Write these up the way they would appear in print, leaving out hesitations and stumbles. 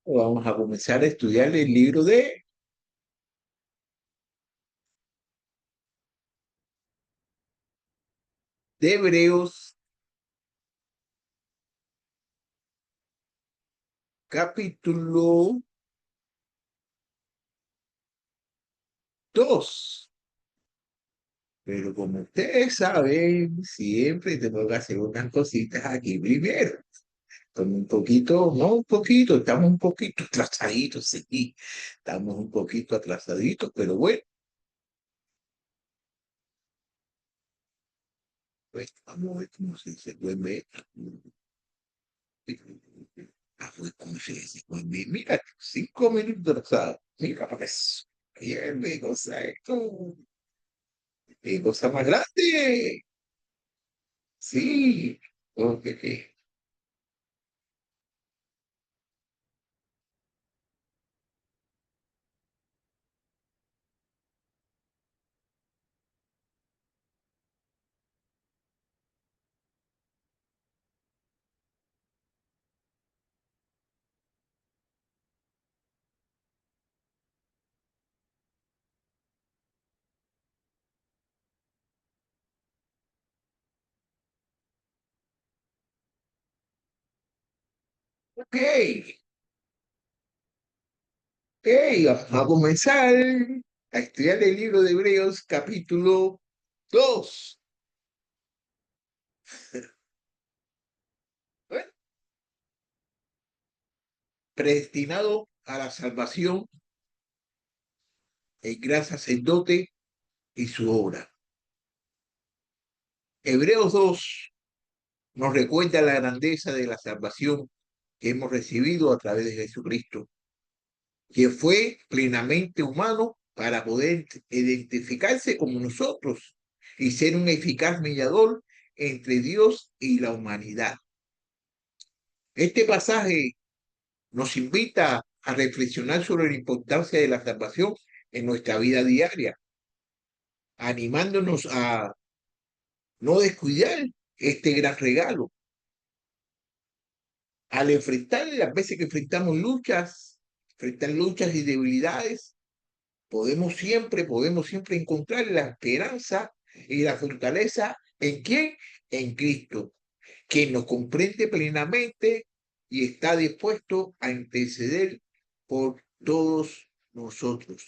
Vamos a comenzar a estudiar el libro de Hebreos, capítulo 2. Pero como ustedes saben, siempre tengo que hacer unas cositas aquí primero. Como un poquito, no un poquito, estamos un poquito atrasaditos, sí. Estamos un poquito atrasaditos, pero bueno, pues vamos a ver cómo se dice. Pues, ¿cómo se dice? Pues, mira, 5 minutos atrasados. Mira, pues, bien, me cosa esto. ¡Qué cosa más grande! Sí, ok, ok, ok, vamos a comenzar a estudiar el libro de Hebreos, capítulo 2. Bueno, predestinado a la salvación, el gran sacerdote y su obra. Hebreos 2 nos recuerda la grandeza de la salvación que hemos recibido a través de Jesucristo, que fue plenamente humano para poder identificarse como nosotros y ser un eficaz mediador entre Dios y la humanidad. Este pasaje nos invita a reflexionar sobre la importancia de la salvación en nuestra vida diaria, animándonos a no descuidar este gran regalo. Al enfrentar las veces que enfrentar luchas y debilidades, podemos siempre encontrar la esperanza y la fortaleza ¿en quién? En Cristo, quien nos comprende plenamente y está dispuesto a interceder por todos nosotros.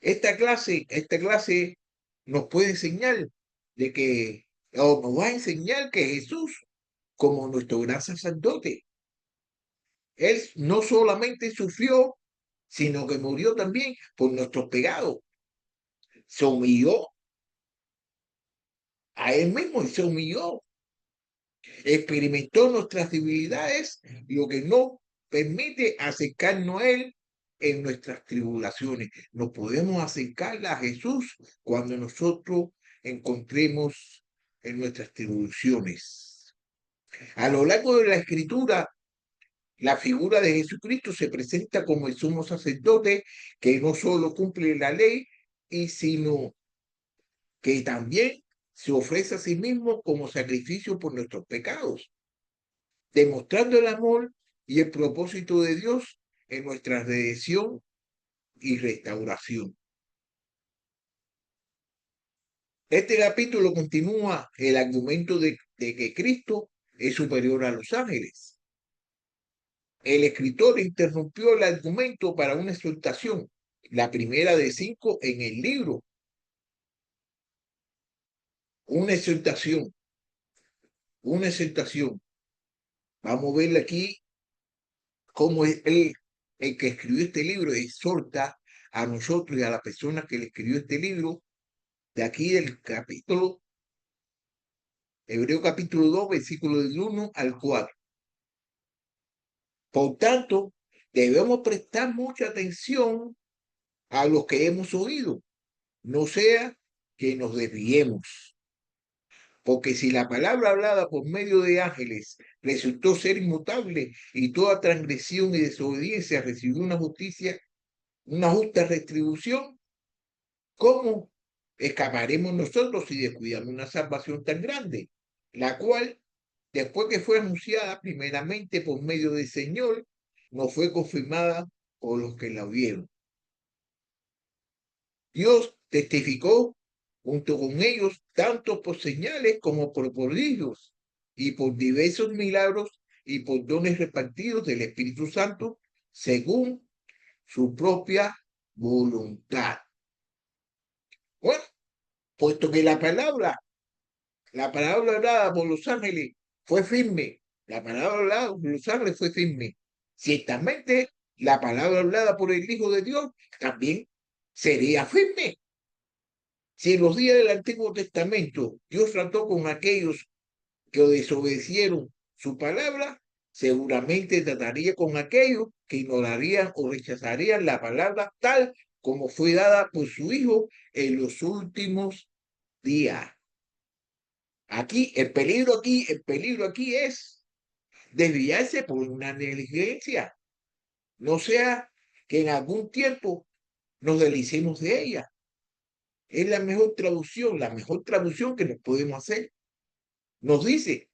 Esta clase nos puede enseñar de que, o nos va a enseñar que Jesús, como nuestro gran sacerdote, él no solamente sufrió, sino que murió también por nuestros pecados. Se humilló a él mismo y se humilló. Experimentó nuestras debilidades, lo que no permite acercarnos a él en nuestras tribulaciones. No podemos acercar a Jesús cuando nosotros encontremos en nuestras tribulaciones. A lo largo de la escritura, la figura de Jesucristo se presenta como el sumo sacerdote que no solo cumple la ley, sino que también se ofrece a sí mismo como sacrificio por nuestros pecados, demostrando el amor y el propósito de Dios en nuestra redención y restauración. Este capítulo continúa el argumento de que Cristo es superior a los ángeles. El escritor interrumpió el argumento para una exhortación, la primera de 5 en el libro, una exhortación, una exhortación. Vamos a ver aquí cómo es el que escribió este libro, exhorta a nosotros y a la persona que le escribió este libro, de aquí del capítulo, Hebreo capítulo 2, versículo del 1 al 4. Por tanto, debemos prestar mucha atención a lo que hemos oído, no sea que nos desviemos. Porque si la palabra hablada por medio de ángeles resultó ser inmutable y toda transgresión y desobediencia recibió una justa retribución, ¿cómo escaparemos nosotros si descuidamos una salvación tan grande, la cual después que fue anunciada primeramente por medio del Señor, no fue confirmada por los que la vieron. Dios testificó junto con ellos tanto por señales como por prodigios y por diversos milagros y por dones repartidos del Espíritu Santo según su propia voluntad. Bueno, puesto que la palabra hablada por los ángeles fue firme, la palabra hablada por los ángeles fue firme. Ciertamente, la palabra hablada por el Hijo de Dios también sería firme. Si en los días del Antiguo Testamento Dios trató con aquellos que desobedecieron su palabra, seguramente trataría con aquellos que ignorarían o rechazarían la palabra tal como fue dada por su Hijo en los últimos días. El peligro aquí es desviarse por una negligencia. No sea que en algún tiempo nos deslicemos de ella. Es la mejor traducción que nos podemos hacer. Nos dice,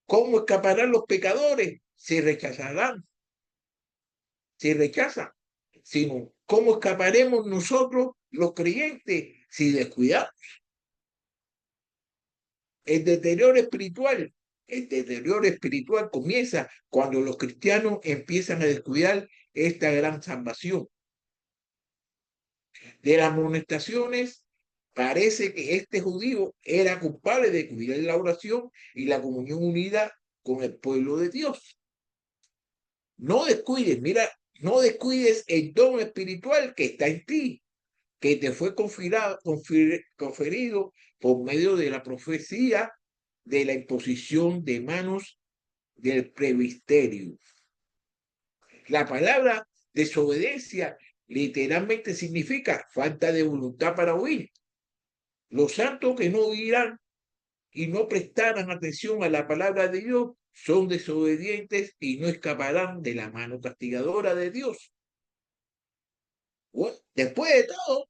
¿cómo escaparán los pecadores? Se rechazarán, se rechazan. Sino, ¿cómo escaparemos nosotros los creyentes si descuidamos? El deterioro espiritual, el deterioro espiritual comienza cuando los cristianos empiezan a descuidar esta gran salvación. De las amonestaciones, parece que este judío era culpable de cuidar la oración y la comunión unida con el pueblo de Dios. No descuides, mira, no descuides el don espiritual que está en ti, que te fue conferido por medio de la profecía de la imposición de manos del presbiterio. La palabra desobediencia literalmente significa falta de voluntad para oír. Los santos que no oirán y no prestarán atención a la palabra de Dios son desobedientes y no escaparán de la mano castigadora de Dios. Bueno, después de todo,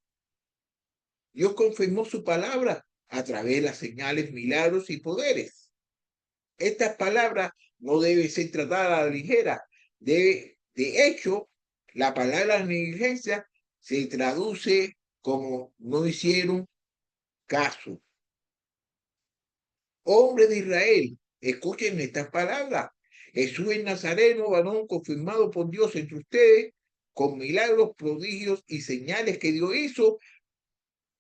Dios confirmó su palabra a través de las señales, milagros y poderes. Estas palabras no deben ser tratadas a la ligera. De hecho, la palabra negligencia se traduce como no hicieron caso. Hombres de Israel, escuchen estas palabras. Jesús es Nazareno, varón confirmado por Dios entre ustedes, con milagros, prodigios y señales que Dios hizo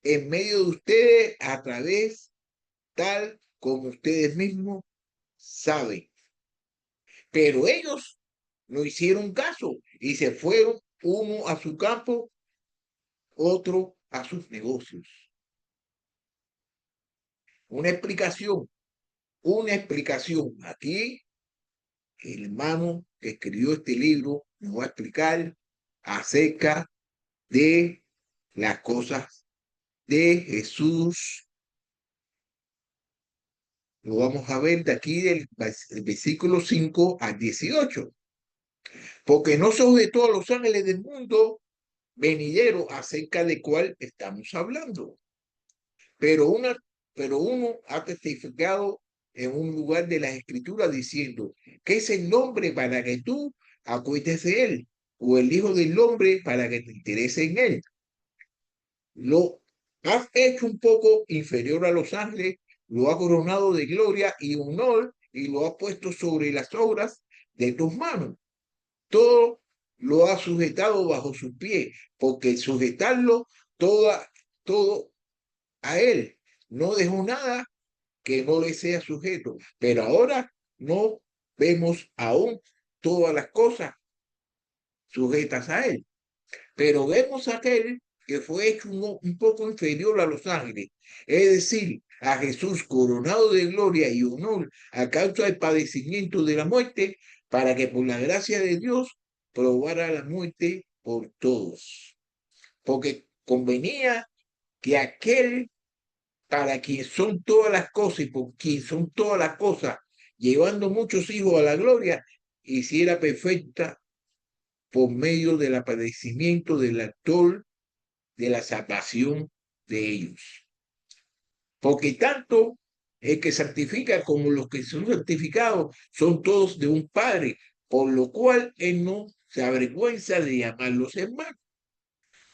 en medio de ustedes a través tal como ustedes mismos saben. Pero ellos no hicieron caso y se fueron uno a su campo, otro a sus negocios. Una explicación, una explicación. Aquí el hermano que escribió este libro nos va a explicar acerca de las cosas de Jesús. Lo vamos a ver de aquí del versículo 5 al 18. Porque no son de todos los ángeles del mundo venidero acerca de cuál estamos hablando. Pero, pero uno ha testificado en un lugar de las escrituras diciendo que es el nombre para que tú acuestes de él, o el hijo del hombre para que te interese en él. Lo has hecho un poco inferior a los ángeles, lo ha coronado de gloria y honor y lo ha puesto sobre las obras de tus manos. Todo lo ha sujetado bajo su pie, porque sujetarlo todo a él. No dejó nada que no le sea sujeto, pero ahora no vemos aún todas las cosas sujetas a él, pero vemos a aquel que fue hecho un poco inferior a los ángeles, es decir, a Jesús coronado de gloria y honor a causa del padecimiento de la muerte, para que por la gracia de Dios probara la muerte por todos. Porque convenía que aquel para quien son todas las cosas y por quien son todas las cosas, llevando muchos hijos a la gloria, hiciera perfecta por medio del padecimiento del actor de la salvación de ellos. Porque tanto El que santifica como los que son santificados son todos de un Padre, por lo cual él no se avergüenza de llamarlos hermanos.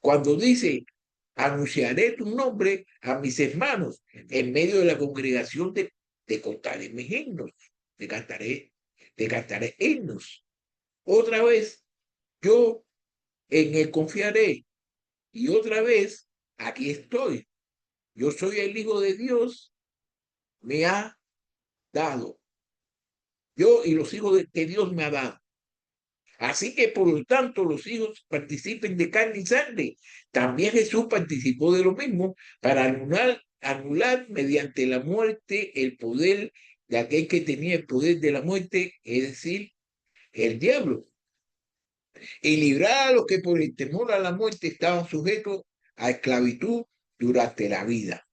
Cuando dice, anunciaré tu nombre a mis hermanos, en medio de la congregación te contaré mis himnos, te cantaré himnos. Otra vez, yo en él confiaré. Y otra vez, aquí estoy. Yo soy el Hijo de Dios, me ha dado. Yo y los hijos que Dios me ha dado. Así que por lo tanto los hijos participen de carne y sangre. También Jesús participó de lo mismo para anular mediante la muerte el poder de aquel que tenía el poder de la muerte, es decir, el diablo, y librar a los que por el temor a la muerte estaban sujetos a esclavitud durante la vida.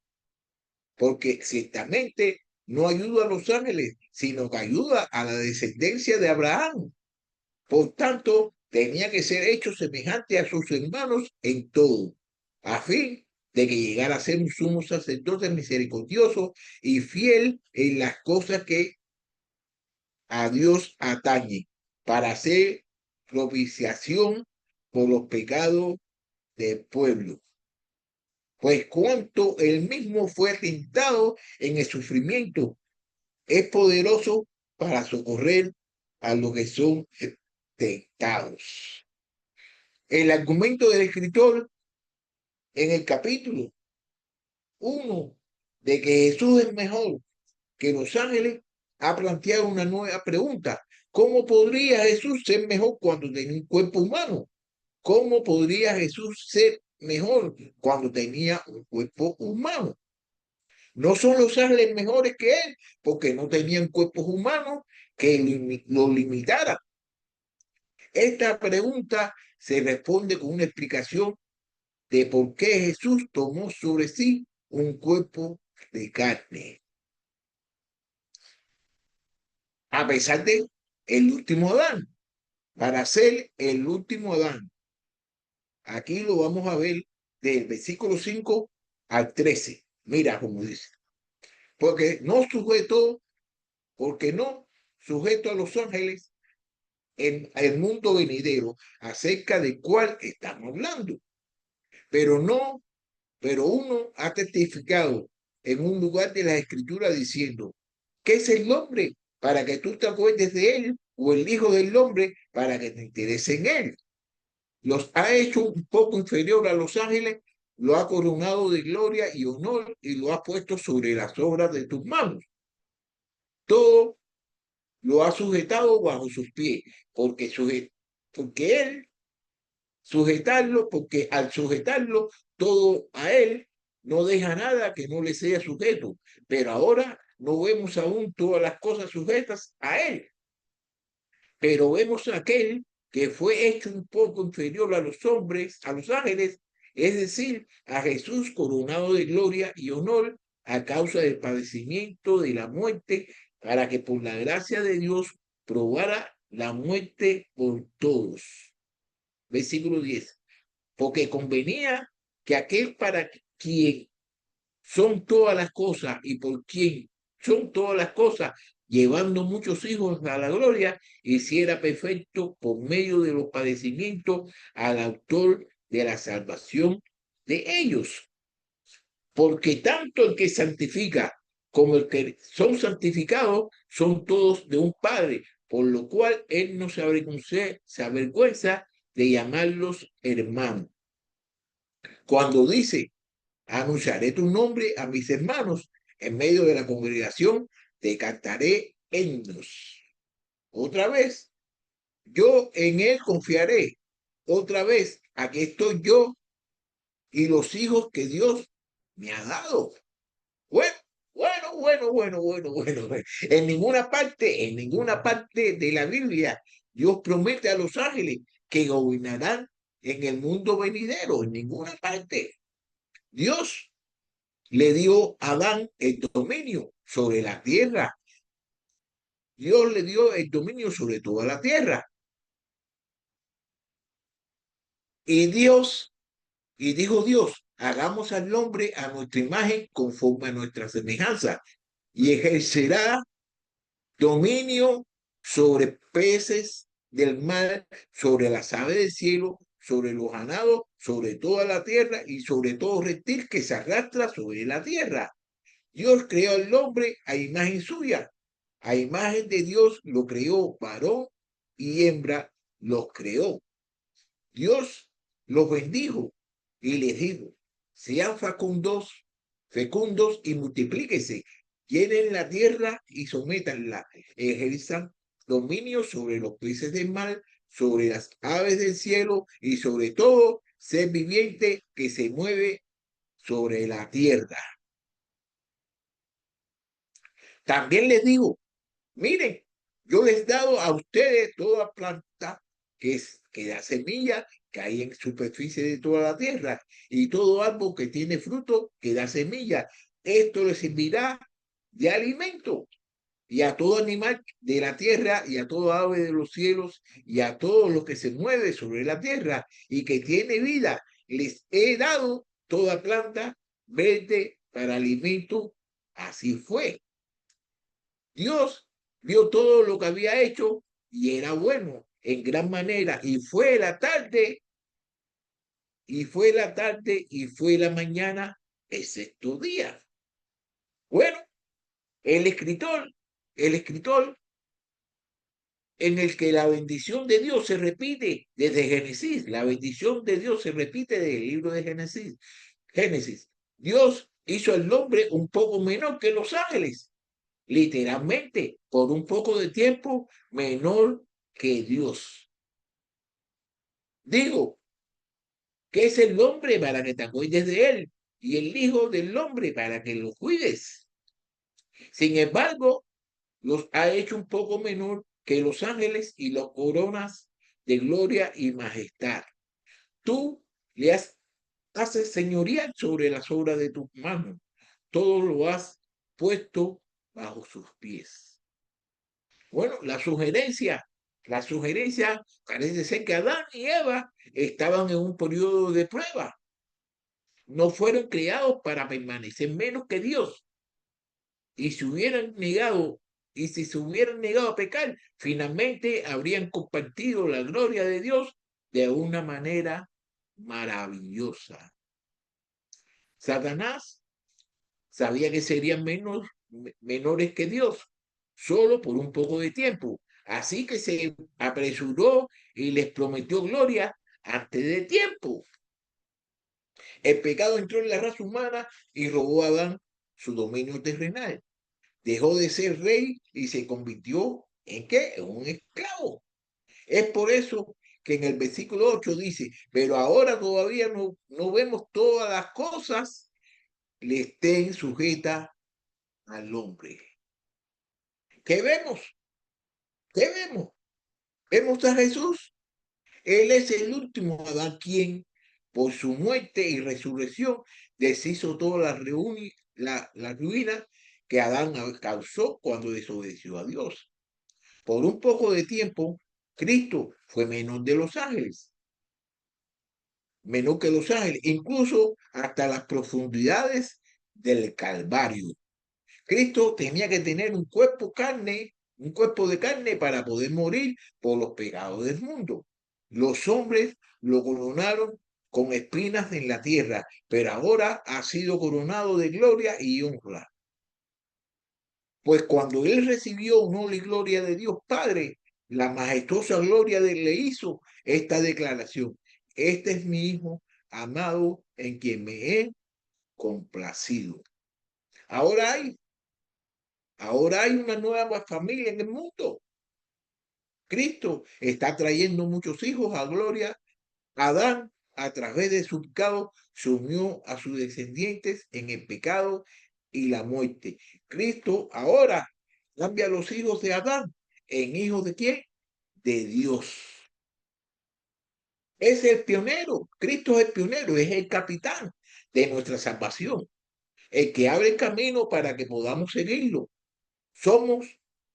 Porque ciertamente no ayuda a los ángeles, sino que ayuda a la descendencia de Abraham. Por tanto, tenía que ser hecho semejante a sus hermanos en todo, a fin de que llegara a ser un sumo sacerdote misericordioso y fiel en las cosas que a Dios atañe, para hacer propiciación por los pecados del pueblo. Pues cuanto él mismo fue tentado en el sufrimiento, es poderoso para socorrer a los que son tentados. El argumento del escritor en el capítulo 1 de que Jesús es mejor que los ángeles ha planteado una nueva pregunta. ¿Cómo podría Jesús ser mejor cuando tenía un cuerpo humano? ¿Cómo podría Jesús ser mejor cuando tenía un cuerpo humano? No son los ángeles mejores que él porque no tenían cuerpos humanos que lo limitaran. Esta pregunta se responde con una explicación de por qué Jesús tomó sobre sí un cuerpo de carne. A pesar de el último Adán, para ser el último Adán. Aquí lo vamos a ver del versículo 5 al 13. Mira cómo dice. Porque no sujeto a los ángeles en el mundo venidero, acerca del cual estamos hablando. Pero uno ha testificado en un lugar de la escritura diciendo, ¿qué es el hombre para que tú te acuerdes de él? O el hijo del hombre para que te interese en él. Los ha hecho un poco inferior a los ángeles, lo ha coronado de gloria y honor y lo ha puesto sobre las obras de tus manos. Todo lo ha sujetado bajo sus pies, porque él sujetarlo, porque al sujetarlo todo a él, no deja nada que no le sea sujeto. Pero ahora no vemos aún todas las cosas sujetas a él, pero vemos a aquel que fue hecho un poco inferior a los hombres, a los ángeles, es decir, a Jesús coronado de gloria y honor a causa del padecimiento de la muerte, para que por la gracia de Dios probara la muerte por todos. Versículo 10. Porque convenía que aquel para quien son todas las cosas y por quien son todas las cosas, llevando muchos hijos a la gloria, hiciera perfecto por medio de los padecimientos al autor de la salvación de ellos. Porque tanto el que santifica como el que son santificados son todos de un Padre, por lo cual él no se avergüenza de llamarlos hermanos. Cuando dice, anunciaré tu nombre a mis hermanos, en medio de la congregación te cantaré himnos. Otra vez, yo en él confiaré. Otra vez, aquí estoy yo y los hijos que Dios me ha dado. Bueno, bueno. En ninguna parte de la Biblia, Dios promete a los ángeles que gobernarán en el mundo venidero, en ninguna parte. Dios le dio a Adán el dominio sobre la tierra. Dios le dio el dominio sobre toda la tierra. Y dijo Dios, hagamos al hombre a nuestra imagen conforme a nuestra semejanza. y ejercerá dominio sobre peces del mar, sobre las aves del cielo, sobre los ganados, sobre toda la tierra y sobre todo reptil que se arrastra sobre la tierra. Dios creó al hombre a imagen suya. A imagen de Dios lo creó, varón y hembra los creó. Dios los bendijo y les dijo, sean fecundos y multiplíquese, llenen la tierra y sométanla, ejerzan dominio sobre los peces del mar, sobre las aves del cielo y sobre todo ser viviente que se mueve sobre la tierra. También les digo, miren, yo les he dado a ustedes toda planta que da semilla, que hay en superficie de toda la tierra, y todo árbol que tiene fruto, que da semilla. Esto les servirá de alimento. Y a todo animal de la tierra, y a todo ave de los cielos, y a todo lo que se mueve sobre la tierra, y que tiene vida, les he dado toda planta verde para alimento. Así fue. Dios vio todo lo que había hecho y era bueno en gran manera. Y fue la mañana, el sexto día. Bueno, el escritor, el escritor en el que la bendición de Dios se repite desde Génesis, la bendición de Dios se repite del libro de Génesis. Génesis, Dios hizo al hombre un poco menor que los ángeles, literalmente, por un poco de tiempo menor que Dios. Digo, que es el hombre para que te acuerdes de él y el hijo del hombre para que lo cuides. Sin embargo, los ha hecho un poco menor que los ángeles y los coronas de gloria y majestad. Tú le haces señoría sobre las obras de tus manos. Todo lo has puesto bajo sus pies. Bueno, la sugerencia parece ser que Adán y Eva estaban en un periodo de prueba. No fueron creados para permanecer menos que Dios. Y si hubieran negado, y si se hubieran negado a pecar, finalmente habrían compartido la gloria de Dios de una manera maravillosa. Satanás sabía que serían menores que Dios, solo por un poco de tiempo. Así que se apresuró y les prometió gloria antes de tiempo. El pecado entró en la raza humana y robó a Adán su dominio terrenal. Dejó de ser rey y se convirtió ¿en qué? En un esclavo. Es por eso que en el versículo 8 dice, pero ahora todavía no vemos todas las cosas le estén sujetas al hombre. ¿Qué vemos? ¿Qué vemos? Vemos a Jesús. Él es el último Adán quien, por su muerte y resurrección, deshizo toda la ruina que Adán causó cuando desobedeció a Dios. Por un poco de tiempo, Cristo fue menor de los ángeles, menor que los ángeles, incluso hasta las profundidades del Calvario. Cristo tenía que tener un cuerpo de carne para poder morir por los pecados del mundo. Los hombres lo coronaron con espinas en la tierra, pero ahora ha sido coronado de gloria y honra. Pues cuando él recibió honor y gloria de Dios Padre, la majestuosa gloria de él le hizo esta declaración. Este es mi hijo amado en quien me he complacido. Ahora hay Ahora hay una nueva familia en el mundo. Cristo está trayendo muchos hijos a gloria. Adán, a través de su pecado, se unió a sus descendientes en el pecado y la muerte. Cristo ahora cambia a los hijos de Adán en hijos de quién? De Dios. Es el pionero. Cristo es el pionero, es el capitán de nuestra salvación. El que abre el camino para que podamos seguirlo. Somos,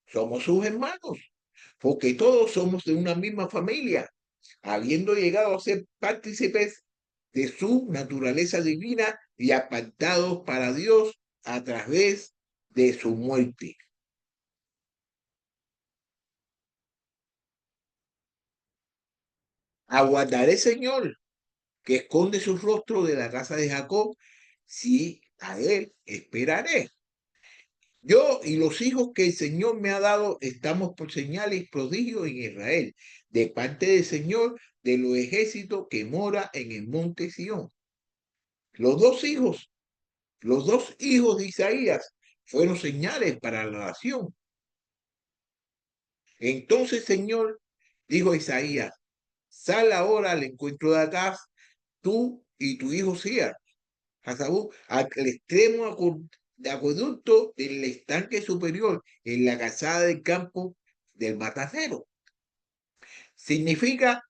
somos sus hermanos, porque todos somos de una misma familia, habiendo llegado a ser partícipes de su naturaleza divina y apartados para Dios a través de su muerte. Aguardaré, Señor, que esconde su rostro de la casa de Jacob, sí, a él esperaré. Yo y los hijos que el Señor me ha dado estamos por señales y prodigios en Israel, de parte del Señor de los ejércitos que mora en el monte Sión. Los dos hijos, los dos hijos de Isaías fueron señales para la nación. Entonces, Señor, dijo Isaías, sal ahora al encuentro de Acaz, tú y tu hijo Sia, Hazabú, al extremo de acueducto del estanque superior, en la calzada del campo del matadero. Significa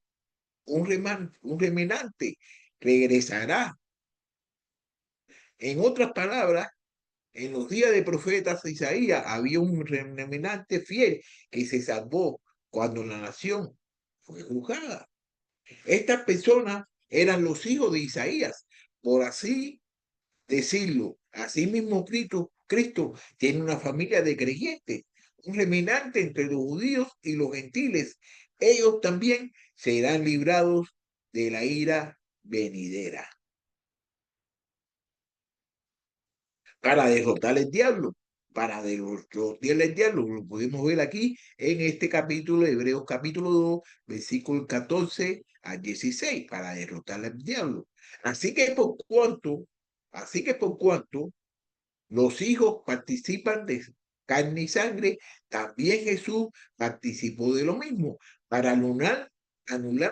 un remanente, regresará. En otras palabras, en los días de profetas Isaías había un remanente fiel que se salvó cuando la nación fue juzgada. Estas personas eran los hijos de Isaías, por así decirlo. Asimismo, Cristo tiene una familia de creyentes, un remanente entre los judíos y los gentiles. Ellos también serán librados de la ira venidera para derrotar el diablo. Para derrotar el diablo, lo podemos ver aquí en este capítulo, Hebreos capítulo 2, versículo 14 al 16, para derrotar al diablo. Así que por cuanto los hijos participan de carne y sangre, también Jesús participó de lo mismo, para anular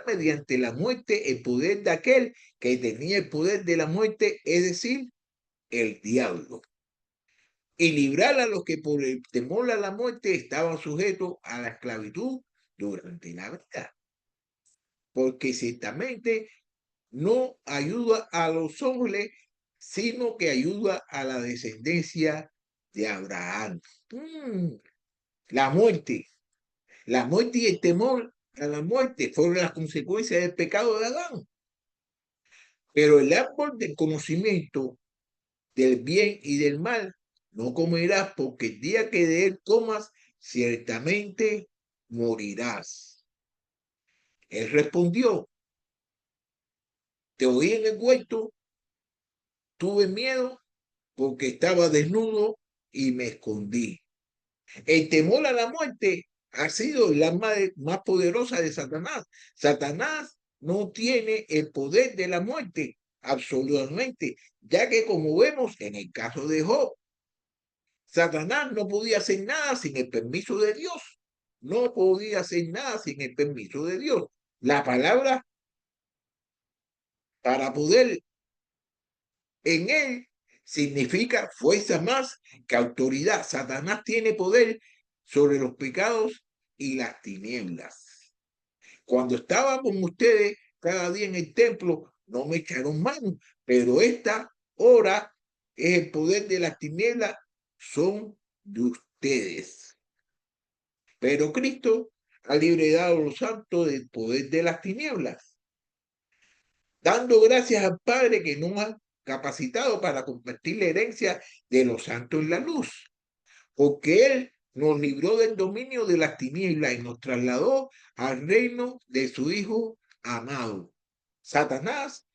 mediante la muerte el poder de aquel que tenía el poder de la muerte, es decir, el diablo, y librar a los que por el temor a la muerte estaban sujetos a la esclavitud durante la vida, porque ciertamente no ayuda a los hombres, sino que ayuda a la descendencia de Abraham. La muerte, la muerte y el temor a la muerte fueron las consecuencias del pecado de Adán. Pero el árbol del conocimiento del bien y del mal no comerás, porque el día que de él comas, ciertamente morirás. Él respondió, te oí en el huerto, tuve miedo porque estaba desnudo y me escondí. El temor a la muerte ha sido la más poderosa de Satanás. Satanás no tiene el poder de la muerte, absolutamente, ya que como vemos en el caso de Job, Satanás no podía hacer nada sin el permiso de Dios. No podía hacer nada sin el permiso de Dios. La palabra para poder en él significa fuerza más que autoridad. Satanás tiene poder sobre los pecados y las tinieblas. Cuando estaba con ustedes cada día en el templo, no me echaron mano, pero esta hora es el poder de las tinieblas, son de ustedes. Pero Cristo ha liberado a los santos del poder de las tinieblas, dando gracias al Padre que nos ha capacitado para compartir la herencia de los santos en la luz, porque Él nos libró del dominio de las tinieblas y nos trasladó al reino de su Hijo amado. Satanás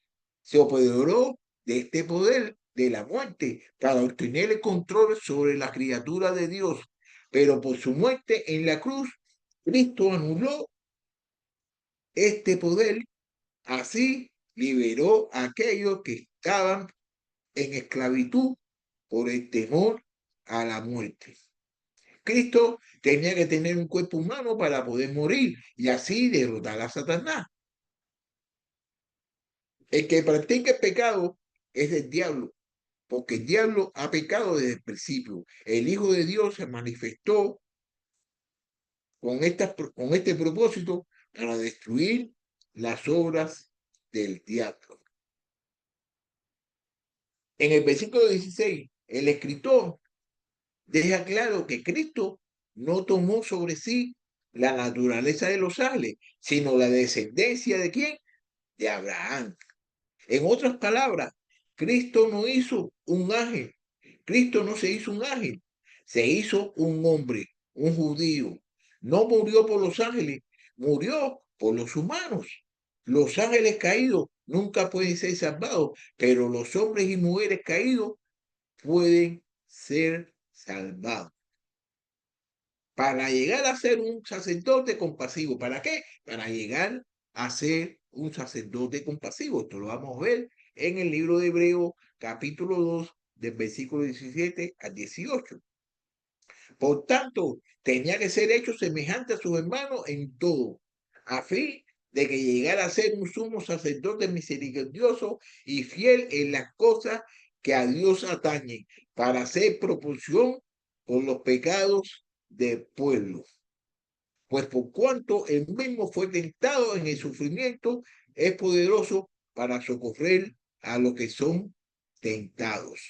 se apoderó de este poder de la muerte para obtener el control sobre la criatura de Dios, pero por su muerte en la cruz, Cristo anuló este poder. Así liberó a aquellos que estaban en esclavitud por el temor a la muerte. Cristo tenía que tener un cuerpo humano para poder morir y así derrotar a Satanás. El que practica el pecado es del diablo, porque el diablo ha pecado desde el principio. El Hijo de Dios se manifestó con este propósito para destruir las obras del diablo. En el versículo 16, el escritor deja claro que Cristo no tomó sobre sí la naturaleza de los ángeles, sino la descendencia de quién? De Abraham. En otras palabras, Cristo no hizo un ángel. Cristo no se hizo un ángel. se hizo un hombre, un judío. No murió por los ángeles, murió por los humanos. Los ángeles caídos nunca pueden ser salvados, pero los hombres y mujeres caídos pueden ser salvados. Para llegar a ser un sacerdote compasivo. ¿Para qué? Para llegar a ser un sacerdote compasivo. Esto lo vamos a ver en el libro de Hebreos, capítulo 2, del versículo 17 al 18. Por tanto, tenía que ser hecho semejante a sus hermanos en todo, a fin de que llegara a ser un sumo sacerdote misericordioso y fiel en las cosas que a Dios atañen, para hacer proporción con los pecados del pueblo. Pues por cuanto él mismo fue tentado en el sufrimiento, es poderoso para socorrer a los que son tentados.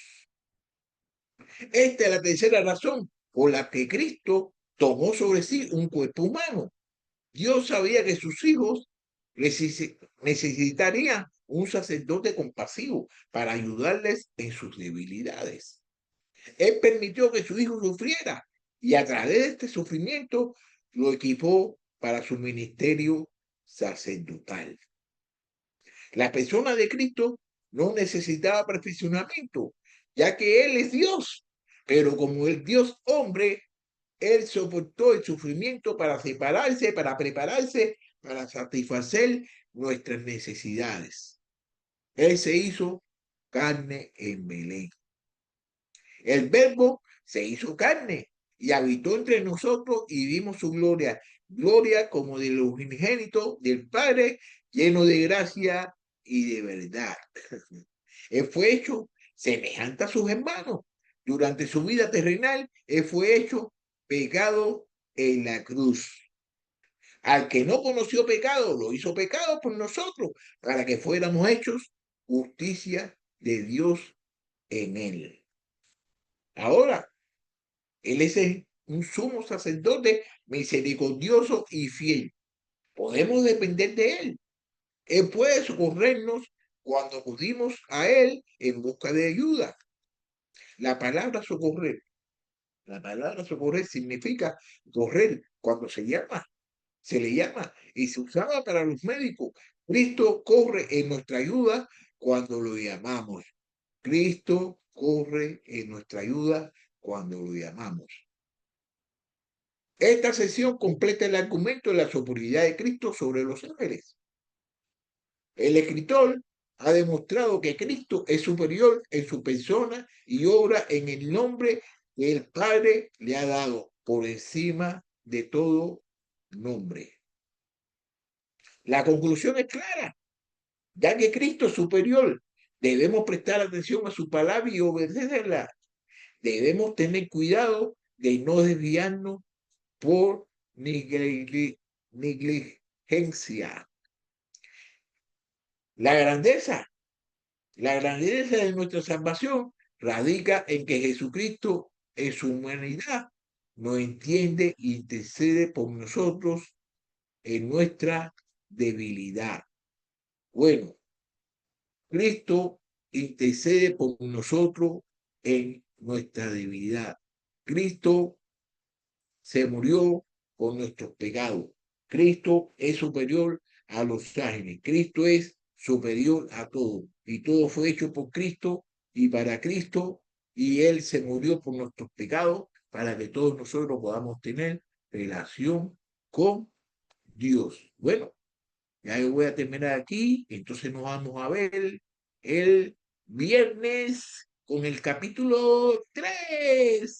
Esta es la tercera razón por la que Cristo tomó sobre sí un cuerpo humano. Dios sabía que sus hijos necesitarían un sacerdote compasivo para ayudarles en sus debilidades. Él permitió que su hijo sufriera y a través de este sufrimiento lo equipó para su ministerio sacerdotal. La persona de Cristo no necesitaba perfeccionamiento, ya que Él es Dios, pero como el Dios hombre, Él soportó el sufrimiento para separarse, para prepararse, para satisfacer nuestras necesidades. Él se hizo carne en Belén. El Verbo se hizo carne y habitó entre nosotros y vimos su gloria, gloria como del unigénito del Padre, lleno de gracia y de verdad. Él fue hecho semejante a sus hermanos. Durante su vida terrenal, él fue hecho pecado en la cruz. Al que no conoció pecado, lo hizo pecado por nosotros, para que fuéramos hechos justicia de Dios en él. Ahora, él es un sumo sacerdote misericordioso y fiel. Podemos depender de él. Él puede socorrernos cuando acudimos a él en busca de ayuda. La palabra socorrer, la palabra socorrer significa correr cuando se le llama y se usaba para los médicos. Cristo corre en nuestra ayuda cuando lo llamamos. Cristo corre en nuestra ayuda cuando lo llamamos. Esta sesión completa el argumento de la superioridad de Cristo sobre los ángeles. El escritor ha demostrado que Cristo es superior en su persona y obra en el nombre que el Padre le ha dado por encima de todo nombre. La conclusión es clara, ya que Cristo es superior, debemos prestar atención a su palabra y obedecerla. Debemos tener cuidado de no desviarnos por negligencia. La grandeza de nuestra salvación radica en que Jesucristo en su humanidad nos entiende e intercede por nosotros en nuestra debilidad. Bueno, Cristo intercede por nosotros en nuestra debilidad. Cristo se murió por nuestros pecados. Cristo es superior a los ángeles. Cristo es superior a todo. Y todo fue hecho por Cristo y para Cristo. Y Él se murió por nuestros pecados para que todos nosotros podamos tener relación con Dios. Bueno, ya yo voy a terminar aquí. Entonces nos vamos a ver el viernes con el capítulo 3.